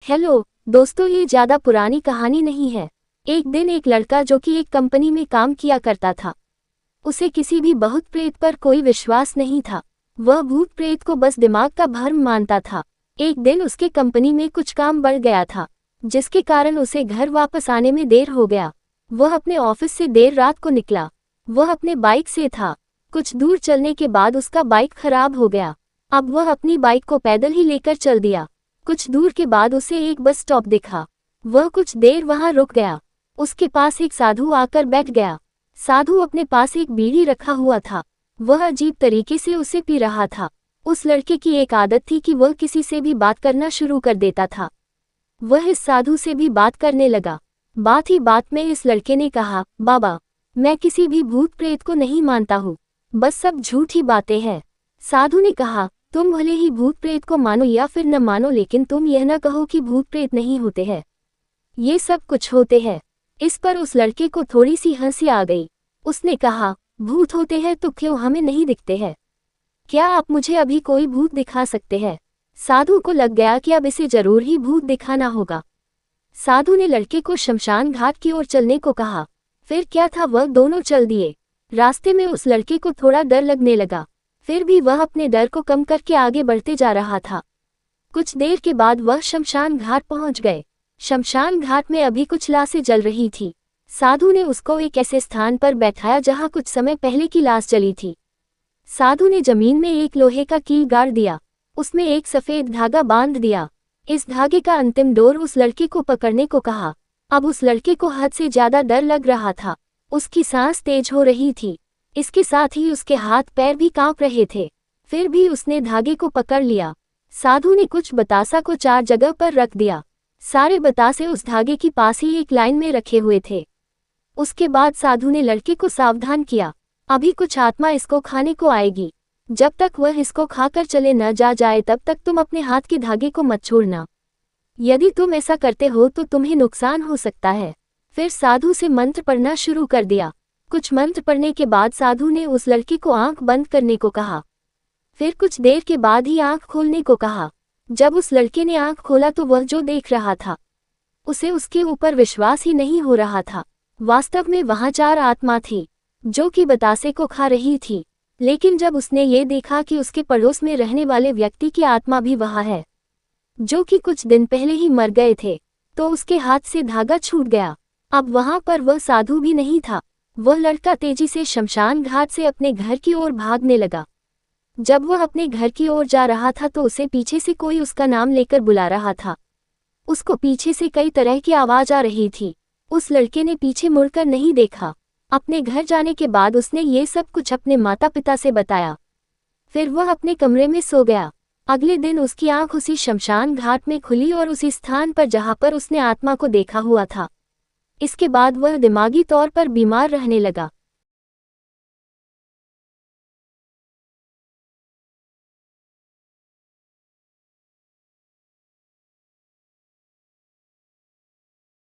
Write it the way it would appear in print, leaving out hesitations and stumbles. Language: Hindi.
हेलो दोस्तों, ये ज्यादा पुरानी कहानी नहीं है। एक दिन एक लड़का जो कि एक कंपनी में काम किया करता था, उसे किसी भी भूत प्रेत पर कोई विश्वास नहीं था। वह भूत प्रेत को बस दिमाग का भ्रम मानता था। एक दिन उसके कंपनी में कुछ काम बढ़ गया था, जिसके कारण उसे घर वापस आने में देर हो गया। वह अपने ऑफिस से देर रात को निकला। वह अपने बाइक से था। कुछ दूर चलने के बाद उसका बाइक खराब हो गया। अब वह अपनी बाइक को पैदल ही लेकर चल दिया। कुछ दूर के बाद उसे एक बस स्टॉप दिखा। वह कुछ देर वहां रुक गया। उसके पास एक साधु आकर बैठ गया। साधु अपने पास एक बीड़ी रखा हुआ था। वह अजीब तरीके से उसे पी रहा था। उस लड़के की एक आदत थी कि वह किसी से भी बात करना शुरू कर देता था। वह इस साधु से भी बात करने लगा। बात ही बात में इस लड़के ने कहा, बाबा, मैं किसी भी भूत प्रेत को नहीं मानता हूँ, बस सब झूठी बातें हैं। साधु ने कहा, तुम भले ही भूत प्रेत को मानो या फिर न मानो, लेकिन तुम यह न कहो कि भूत प्रेत नहीं होते हैं। ये सब कुछ होते हैं। इस पर उस लड़के को थोड़ी सी हंसी आ गई। उसने कहा, भूत होते हैं तो क्यों हमें नहीं दिखते हैं? क्या आप मुझे अभी कोई भूत दिखा सकते हैं? साधु को लग गया कि अब इसे जरूर ही भूत दिखाना होगा। साधु ने लड़के को शमशान घाट की ओर चलने को कहा। फिर क्या था, वह दोनों चल दिए। रास्ते में उस लड़के को थोड़ा डर लगने लगा, फिर भी वह अपने डर को कम करके आगे बढ़ते जा रहा था। कुछ देर के बाद वह शमशान घाट पहुंच गए। शमशान घाट में अभी कुछ लाशें जल रही थी। साधु ने उसको एक ऐसे स्थान पर बैठाया जहां कुछ समय पहले की लाश जली थी। साधु ने जमीन में एक लोहे का कील गाड़ दिया। उसमें एक सफेद धागा बांध दिया। इस धागे का अंतिम डोर उस लड़के को पकड़ने को कहा। अब उस लड़के को हद से ज्यादा डर लग रहा था। उसकी सांस तेज हो रही थी। इसके साथ ही उसके हाथ पैर भी कांप रहे थे। फिर भी उसने धागे को पकड़ लिया। साधु ने कुछ बतासा को 4 जगह पर रख दिया। सारे बतासे उस धागे की पास ही एक लाइन में रखे हुए थे। उसके बाद साधु ने लड़के को सावधान किया, अभी कुछ आत्मा इसको खाने को आएगी। जब तक वह इसको खाकर चले न जाए तब तक तुम अपने हाथ के धागे को मत छोड़ना। यदि तुम ऐसा करते हो तो तुम्हें नुकसान हो सकता है। फिर साधु से मंत्र पढ़ना शुरू कर दिया। कुछ मंत्र पढ़ने के बाद साधु ने उस लड़के को आंख बंद करने को कहा। फिर कुछ देर के बाद ही आंख खोलने को कहा। जब उस लड़के ने आंख खोला तो वह जो देख रहा था, उसे उसके ऊपर विश्वास ही नहीं हो रहा था। वास्तव में वहां 4 आत्मा थी जो कि बतासे को खा रही थी। लेकिन जब उसने ये देखा कि उसके पड़ोस में रहने वाले व्यक्ति की आत्मा भी वहां है, जो कि कुछ दिन पहले ही मर गए थे, तो उसके हाथ से धागा छूट गया। अब वहां पर वह साधु भी नहीं था। वह लड़का तेजी से शमशान घाट से अपने घर की ओर भागने लगा। जब वह अपने घर की ओर जा रहा था तो उसे पीछे से कोई उसका नाम लेकर बुला रहा था। उसको पीछे से कई तरह की आवाज आ रही थी। उस लड़के ने पीछे मुड़कर नहीं देखा। अपने घर जाने के बाद उसने ये सब कुछ अपने माता पिता से बताया। फिर वह अपने कमरे में सो गया। अगले दिन उसकी आंख उसी शमशान घाट में खुली और उसी स्थान पर जहां पर उसने आत्मा को देखा हुआ था। इसके बाद वह दिमागी तौर पर बीमार रहने लगा।